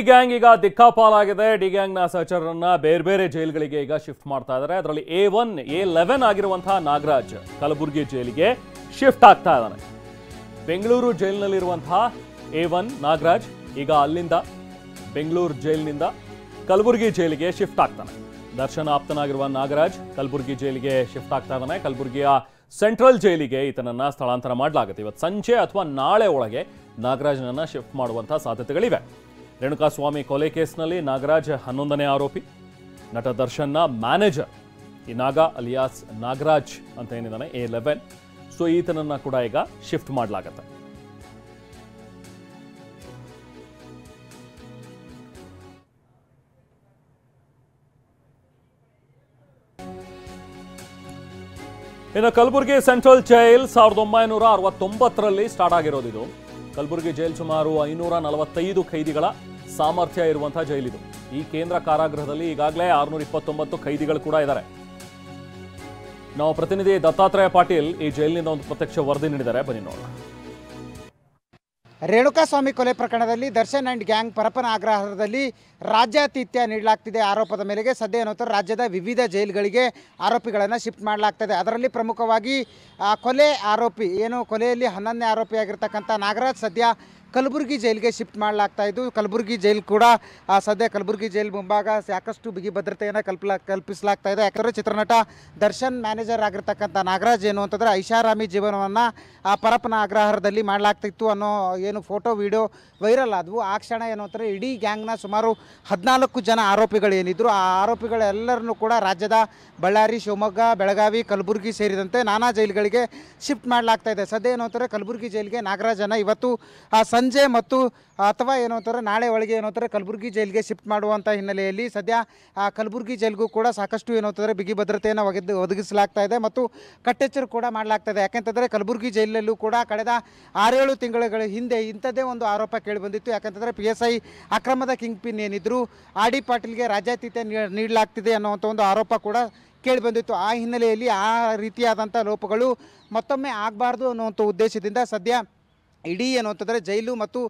Gang ಈಗ ದಿಕ್ಕಾಪಾಲಾಗಿದೆ. D ಗ್ಯಾಂಗ್ನ ಸಹಚರರನ್ನ ಬೇರೆ ಬೇರೆ ಜೈಲುಗಳಿಗೆ ಈಗ ಶಿಫ್ಟ್ ಮಾಡ್ತಾ ಇದ್ದಾರೆ. ಅದರಲ್ಲಿ A1, A11 ಆಗಿರುವಂತಹ ನಾಗರಾಜ್ ಕಲಬುರಗಿ ಜೈಲಿಗೆ ಶಿಫ್ಟ್ ಆಗ್ತಾ ಇದ್ದಾನೆ. ಬೆಂಗಳೂರು ಜೈಲಿನಲ್ಲಿರುವಂತಹ A1 ನಾಗರಾಜ್ ಈಗ ಅಲ್ಲಿಂದ ಬೆಂಗಳೂರು ಜೈಲಿನಿಂದ ಕಲಬುರಗಿ ಜೈಲಿಗೆ ಶಿಫ್ಟ್ ಆಗ್ತಾನೆ. ದರ್ಶನ್ ಆಪ್ತನಾಗಿರುವ ನಾಗರಾಜ್ ಕಲಬುರಗಿ ಜೈಲಿಗೆ ಶಿಫ್ಟ್ ಆಗ್ತಾ ಇದ್ದಾನೆ. ಕಲಬುರಗಿಯ ಸೆಂಟ್ರಲ್ ಜೈಲಿಗೆ ಈತನನ್ನ ಸ್ಥಳಾಂತರ ಮಾಡಲಾಗುತ್ತೆ. ಇವತ್ತು ಸಂಜೆ ಅಥವಾ ನಾಳೆ ಒಳಗೆ ನಾಗರಾಜ್ನನ್ನ ಶಿಫ್ಟ್ ಮಾಡುವಂತಹ ಸಾಧ್ಯತೆಗಳಿವೆ. ರೇಣುಕಾಸ್ವಾಮಿ ಕೊಲೆ ಕೇಸ್ನಲ್ಲಿ ನಾಗರಾಜ್ 11ನೇ ಆರೋಪಿ. ನಟ ದರ್ಶನ್ನ ಮ್ಯಾನೇಜರ್ ಈ ನಾಗ ಅಲಿಯಾಸ್ ನಾಗರಾಜ್ ಅಂತ ಏನಿದ್ದಾನೆ A11. ಸೊ ಈತನನ್ನ ಕೂಡ ಈಗ ಶಿಫ್ಟ್ ಮಾಡಲಾಗತ್ತೆ. ಇನ್ನು ಕಲಬುರಗಿ ಸೆಂಟ್ರಲ್ ಜೈಲ್ 1969ರಲ್ಲಿ ಸ್ಟಾರ್ಟ್ ಆಗಿರೋದು. ಇದು ಕಲಬುರಗಿ ಜೈಲ್ ಸುಮಾರು 545 ಖೈದಿಗಳ ಸಾಮರ್ಥ್ಯ ಇರುವಂತಹ ಜೈಲಿದು. ಈ ಕೇಂದ್ರ ಕಾರಾಗೃಹದಲ್ಲಿ ಈಗಾಗಲೇ 629 ಖೈದಿಗಳು ಕೂಡ ಇದ್ದಾರೆ. ನಾವು ಪ್ರತಿನಿಧಿ ದತ್ತಾತ್ರೇಯ ಪಾಟೀಲ್ ಈ ಜೈಲಿನಿಂದ ಒಂದು ಪ್ರತ್ಯಕ್ಷ ವರದಿ ನೀಡಿದ್ದಾರೆ, ಬನ್ನಿ ನೋಡೋಣ. ರೇಣುಕಾಸ್ವಾಮಿ ಕೊಲೆ ಪ್ರಕರಣದಲ್ಲಿ ದರ್ಶನ್ ಆ್ಯಂಡ್ ಗ್ಯಾಂಗ್ ಪರಪ್ಪನ ಆಗ್ರಹದಲ್ಲಿ ರಾಜ್ಯಾತಿಥ್ಯ ನೀಡಲಾಗ್ತಿದೆ ಆರೋಪದ ಮೇರೆಗೆ ಸದ್ಯ ಏನೋ ರಾಜ್ಯದ ವಿವಿಧ ಜೈಲುಗಳಿಗೆ ಆರೋಪಿಗಳನ್ನು ಶಿಫ್ಟ್ ಮಾಡಲಾಗ್ತದೆ. ಅದರಲ್ಲಿ ಪ್ರಮುಖವಾಗಿ ಕೊಲೆ ಆರೋಪಿ ಏನು ಕೊಲೆಯಲ್ಲಿ 11ನೇ ಆರೋಪಿಯಾಗಿರ್ತಕ್ಕಂಥ ನಾಗರಾಜ್ ಸದ್ಯ ಕಲಬುರಗಿ ಜೈಲಿಗೆ ಶಿಫ್ಟ್ ಮಾಡಲಾಗ್ತಾ ಇದ್ದು, ಕಲಬುರಗಿ ಜೈಲ್ ಕೂಡ ಸದ್ಯ ಕಲಬುರಗಿ ಜೈಲ್ ಮುಂಭಾಗ ಸಾಕಷ್ಟು ಬಿಗಿ ಭದ್ರತೆಯನ್ನು ಕಲ್ಪಿಸಲಾಗ್ತಾ ಇದೆ. ಯಾಕಂದರೆ ಚಿತ್ರನಟ ದರ್ಶನ್ ಮ್ಯಾನೇಜರ್ ಆಗಿರ್ತಕ್ಕಂಥ ನಾಗರಾಜ್ ಏನು ಅಂತಂದರೆ ಐಷಾರಾಮಿ ಜೀವನವನ್ನು ಪರಪ್ಪನ ಅಗ್ರಹಾರದಲ್ಲಿ ಮಾಡಲಾಗ್ತಿತ್ತು ಅನ್ನೋ ಏನು ಫೋಟೋ ವಿಡಿಯೋ ವೈರಲ್ ಆದವು. ಆ ಕ್ಷಣ ಏನು ಅಂತಾರೆ ಇಡೀ ಗ್ಯಾಂಗ್ನ ಸುಮಾರು 14 ಜನ ಆರೋಪಿಗಳು ಏನಿದ್ರು ಆ ಆರೋಪಿಗಳೆಲ್ಲರನ್ನೂ ಕೂಡ ರಾಜ್ಯದ ಬಳ್ಳಾರಿ, ಶಿವಮೊಗ್ಗ, ಬೆಳಗಾವಿ, ಕಲಬುರಗಿ ಸೇರಿದಂತೆ ನಾನಾ ಜೈಲುಗಳಿಗೆ ಶಿಫ್ಟ್ ಮಾಡಲಾಗ್ತಾ ಇದೆ. ಸದ್ಯ ಏನು ಅಂತಾರೆ ಕಲಬುರಗಿ ಜೈಲಿಗೆ ನಾಗರಾಜನ ಇವತ್ತು ಸಂಜೆ ಮತ್ತು ಅಥವಾ ಏನು ಅಂತಾರೆ ನಾಳೆ ಒಳಗೆ ಏನು ಅಂತಾರೆ ಕಲಬುರಗಿ ಜೈಲಿಗೆ ಶಿಫ್ಟ್ ಮಾಡುವಂಥ ಹಿನ್ನೆಲೆಯಲ್ಲಿ ಸದ್ಯ ಕಲಬುರಗಿ ಜೈಲಿಗೂ ಕೂಡ ಸಾಕಷ್ಟು ಏನು ಅಂತಾರೆ ಬಿಗಿ ಭದ್ರತೆಯನ್ನು ಒದಗಿಸಲಾಗ್ತಾ ಇದೆ ಮತ್ತು ಕಟ್ಟೆಚ್ಚರ ಕೂಡ ಮಾಡಲಾಗ್ತದೆ. ಯಾಕೆಂತಂದರೆ ಕಲಬುರಗಿ ಜೈಲಲ್ಲೂ ಕೂಡ ಕಳೆದ 6-7 ತಿಂಗಳ ಹಿಂದೆ ಇಂಥದ್ದೇ ಒಂದು ಆರೋಪ ಕೇಳಿಬಂದಿತ್ತು. ಯಾಕೆಂತಂದರೆ PSI ಅಕ್ರಮದ ಕಿಂಗ್ ಪಿನ್ ಏನಿದ್ರು RD ಪಾಟೀಲ್ಗೆ ರಾಜ್ಯಾತಿಥ್ಯ ನೀಡಲಾಗ್ತಿದೆ ಅನ್ನುವಂಥ ಒಂದು ಆರೋಪ ಕೂಡ ಕೇಳಿಬಂದಿತ್ತು. ಆ ಹಿನ್ನೆಲೆಯಲ್ಲಿ ಆ ರೀತಿಯಾದಂಥ ಲೋಪಗಳು ಮತ್ತೊಮ್ಮೆ ಆಗಬಾರ್ದು ಅನ್ನುವಂಥ ಉದ್ದೇಶದಿಂದ ಸದ್ಯ ಇಡೀ ಏನು ಅಂತಂದರೆ ಜೈಲು ಮತ್ತು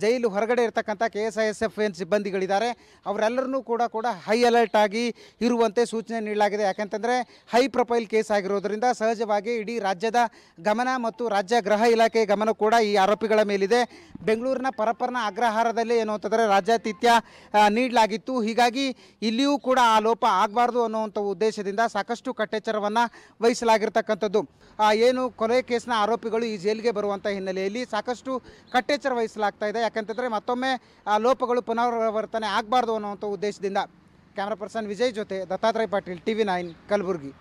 ಜೈಲು ಹೊರಗಡೆ ಇರತಕ್ಕಂಥ KSISF ಏನು ಸಿಬ್ಬಂದಿಗಳಿದ್ದಾರೆ ಅವರೆಲ್ಲರನ್ನೂ ಕೂಡ ಹೈ ಅಲರ್ಟ್ ಆಗಿ ಇರುವಂತೆ ಸೂಚನೆ ನೀಡಲಾಗಿದೆ. ಯಾಕೆಂತಂದರೆ ಹೈ ಪ್ರೊಫೈಲ್ ಕೇಸ್ ಆಗಿರೋದರಿಂದ ಸಹಜವಾಗಿ ಇಡೀ ರಾಜ್ಯದ ಗಮನ ಮತ್ತು ರಾಜ್ಯ ಗೃಹ ಇಲಾಖೆ ಗಮನ ಕೂಡ ಈ ಆರೋಪಿಗಳ ಮೇಲಿದೆ. ಬೆಂಗಳೂರಿನ ಪರಪ್ಪನ ಅಗ್ರಹಾರದಲ್ಲಿ ಏನು ಅಂತಂದರೆ ರಾಜ್ಯಾತಿಥ್ಯ ನೀಡಲಾಗಿತ್ತು. ಹೀಗಾಗಿ ಇಲ್ಲಿಯೂ ಕೂಡ ಆ ಲೋಪ ಆಗಬಾರ್ದು ಅನ್ನುವಂಥ ಉದ್ದೇಶದಿಂದ ಸಾಕಷ್ಟು ಕಟ್ಟೆಚ್ಚರವನ್ನು ವಹಿಸಲಾಗಿರ್ತಕ್ಕಂಥದ್ದು. ಏನು ಕೊಲೆ ಕೇಸ್ನ ಆರೋಪಿಗಳು ಈ ಜೈಲಿಗೆ ಬರುವಂಥ ಹಿನ್ನೆಲೆಯಲ್ಲಿ ಸಾಕಷ್ಟು ಕಟ್ಟೆಚ್ಚರ ವಹಿಸಲಾಗ್ತಾ ಇದೆ. ಯಾಕಂತಂದರೆ ಮತ್ತೊಮ್ಮೆ ಲೋಪಗಳು ಪುನರಾವರ್ತನೆ ಆಗಬಾರ್ದು ಅನ್ನುವಂಥ ಉದ್ದೇಶದಿಂದ. ಕ್ಯಾಮ್ರಾ ಪರ್ಸನ್ ವಿಜಯ್ ಜೊತೆ ದತ್ತಾತ್ರೇಯ ಪಾಟೀಲ್, TV9 ಕಲಬುರಗಿ.